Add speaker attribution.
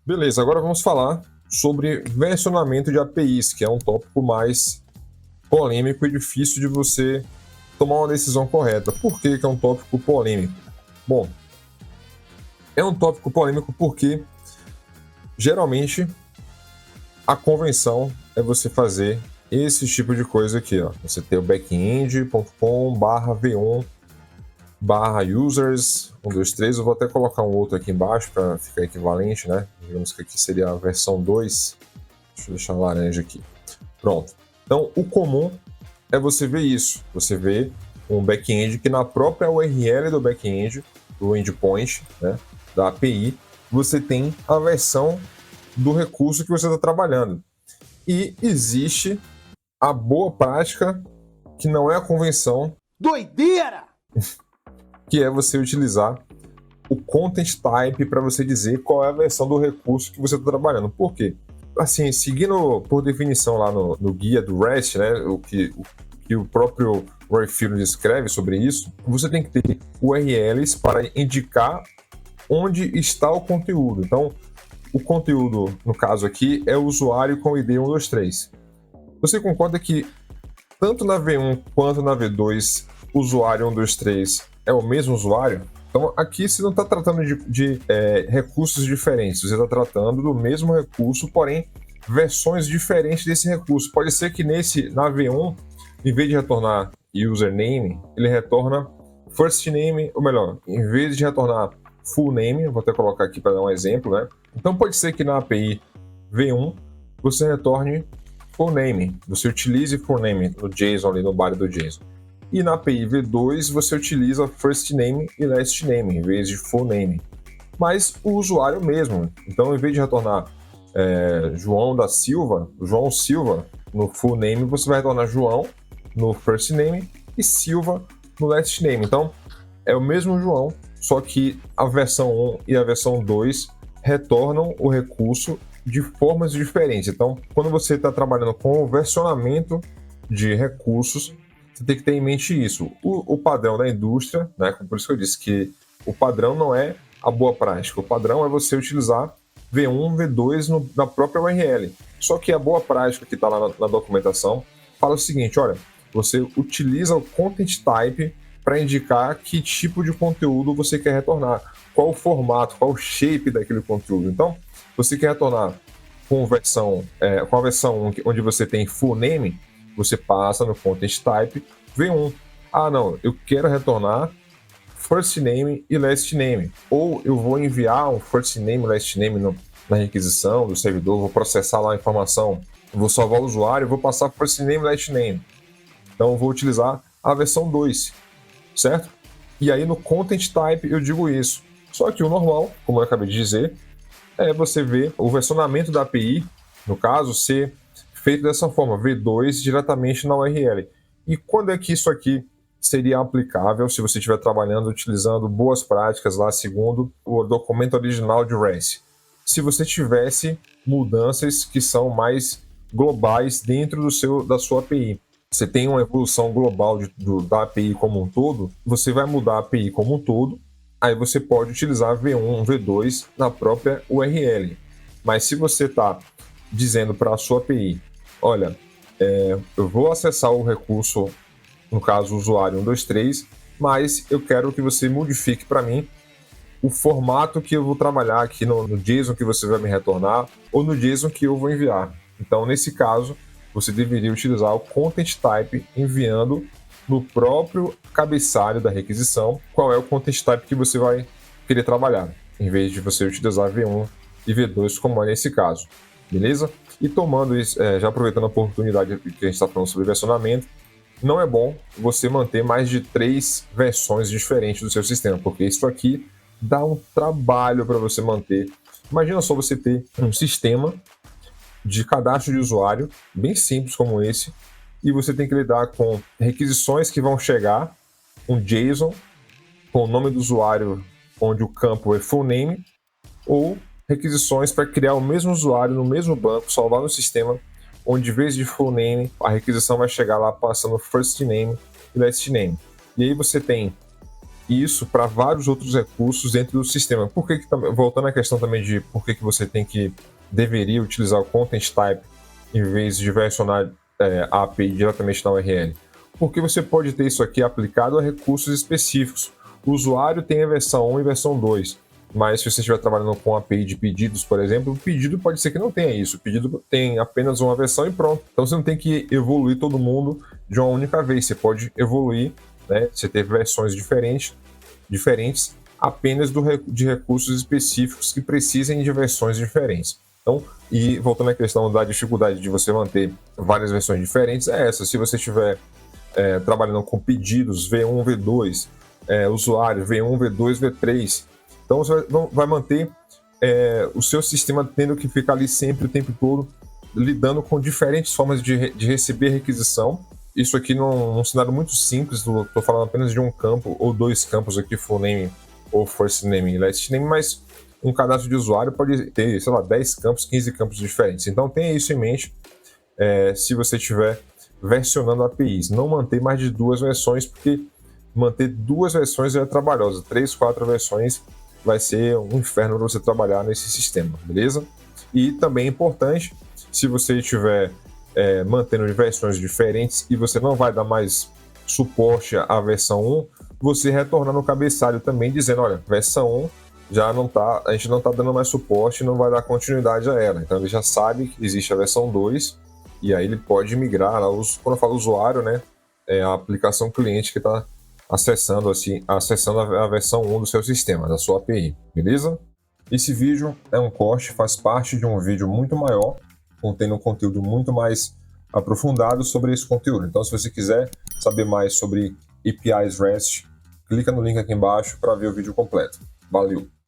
Speaker 1: Beleza, agora vamos falar sobre versionamento de APIs, que é um tópico mais polêmico e difícil de você tomar uma decisão correta. Por que é um tópico polêmico? Bom, é um tópico polêmico porque geralmente a convenção é você fazer esse tipo de coisa aqui, ó. Você tem o backend.com/v1/users 123. Eu vou até colocar um outro aqui embaixo para ficar equivalente, né? Digamos que aqui seria a versão 2. Deixa eu deixar laranja aqui. Pronto. Então, o comum é você ver isso. Você vê um back-end que na própria URL do back-end, do endpoint, né, da API, você tem a versão do recurso que você está trabalhando. E existe a boa prática, que não é a convenção.
Speaker 2: Doideira!
Speaker 1: Que é você utilizar o content type para você dizer qual é a versão do recurso que você está trabalhando. Por quê? Assim, seguindo por definição lá no guia do REST, né, o que o próprio Ray Field descreve sobre isso, você tem que ter URLs para indicar onde está o conteúdo. Então, o conteúdo, no caso aqui, é o usuário com ID 123. Você concorda que tanto na V1 quanto na V2, o usuário 123 é o mesmo usuário? Então, aqui você não está tratando de recursos diferentes, você está tratando do mesmo recurso, porém, versões diferentes desse recurso. Pode ser que na V1, em vez de retornar username, ele retorna first name, ou melhor, em vez de retornar full name, vou até colocar aqui para dar um exemplo, né? Então, pode ser que na API V1, você retorne full name, você utilize full name no JSON, ali no body do JSON. E na API V2 você utiliza first name e last name, em vez de full name. Mas o usuário mesmo. Então, em vez de retornar João da Silva, João Silva no full name, você vai retornar João no first name e Silva no last name. Então, é o mesmo João, só que a versão 1 e a versão 2 retornam o recurso de formas diferentes. Então, quando você está trabalhando com o versionamento de recursos, você tem que ter em mente isso. O padrão da indústria, né? Por isso que eu disse que o padrão não é a boa prática. O padrão é você utilizar V1, V2 na própria URL. Só que a boa prática que está lá na documentação fala o seguinte, olha, você utiliza o content type para indicar que tipo de conteúdo você quer retornar, qual o formato, qual o shape daquele conteúdo. Então, você quer retornar com a versão 1, onde você tem full name, você passa no content type V1. Ah, não, eu quero retornar first name e last name. Ou eu vou enviar um first name e last name na requisição do servidor, vou processar lá a informação, vou salvar o usuário, vou passar first name e last name. Então eu vou utilizar a versão 2, certo? E aí no content type eu digo isso. Só que o normal, como eu acabei de dizer, é você ver o versionamento da API, no caso, ser feito dessa forma, V2 diretamente na URL. E quando é que isso aqui seria aplicável se você estiver trabalhando utilizando boas práticas lá segundo o documento original de REST? Se você tivesse mudanças que são mais globais dentro da sua API. Você tem uma evolução global da API como um todo, você vai mudar a API como um todo, aí você pode utilizar V1, V2 na própria URL. Mas se você está dizendo para a sua API, olha, eu vou acessar o recurso, no caso o usuário 123, mas eu quero que você modifique para mim o formato que eu vou trabalhar aqui no JSON que você vai me retornar ou no JSON que eu vou enviar. Então, nesse caso, você deveria utilizar o content type enviando no próprio cabeçalho da requisição qual é o content type que você vai querer trabalhar, em vez de você utilizar V1 e V2 como é nesse caso, beleza? E tomando isso, já aproveitando a oportunidade que a gente está falando sobre versionamento, não é bom você manter mais de 3 versões diferentes do seu sistema, porque isso aqui dá um trabalho para você manter. Imagina só você ter um sistema de cadastro de usuário, bem simples como esse, e você tem que lidar com requisições que vão chegar, um JSON com o nome do usuário, onde o campo é full name, ou requisições para criar o mesmo usuário no mesmo banco, salvar no sistema, onde em vez de full name, a requisição vai chegar lá passando first name e last name. E aí você tem isso para vários outros recursos dentro do sistema. Voltando à questão também de por que você deveria utilizar o Content Type em vez de versionar a API diretamente na URL. Porque você pode ter isso aqui aplicado a recursos específicos. O usuário tem a versão 1 e versão 2, mas se você estiver trabalhando com API de pedidos, por exemplo, o pedido pode ser que não tenha isso. O pedido tem apenas uma versão e pronto. Então você não tem que evoluir todo mundo de uma única vez. Você pode evoluir, né? Você ter versões diferentes apenas de recursos específicos que precisem de versões diferentes. Então, e voltando à questão da dificuldade de você manter várias versões diferentes, é essa. Se você estiver trabalhando com pedidos V1, V2, usuário V1, V2, V3, então você vai manter o seu sistema tendo que ficar ali sempre, o tempo todo, lidando com diferentes formas de receber requisição. Isso aqui num cenário muito simples, estou falando apenas de um campo ou dois campos aqui, full name ou first name e last name, mas um cadastro de usuário pode ter, sei lá, 10 campos, 15 campos diferentes. Então tenha isso em mente se você estiver versionando APIs. Não manter mais de 2 versões, porque manter 2 versões é trabalhoso. 3, 4 versões vai ser um inferno para você trabalhar nesse sistema, beleza? E também é importante, se você estiver mantendo versões diferentes e você não vai dar mais suporte à versão 1, você retornar no cabeçalho também dizendo, olha, versão 1 a gente não está dando mais suporte, não vai dar continuidade a ela. Então ele já sabe que existe a versão 2 e aí ele pode migrar, quando eu falo usuário, né, a aplicação cliente que está acessando a versão 1 do seu sistema, da sua API, beleza? Esse vídeo é um corte, faz parte de um vídeo muito maior, contendo um conteúdo muito mais aprofundado sobre esse conteúdo. Então, se você quiser saber mais sobre APIs REST, clica no link aqui embaixo para ver o vídeo completo. Valeu!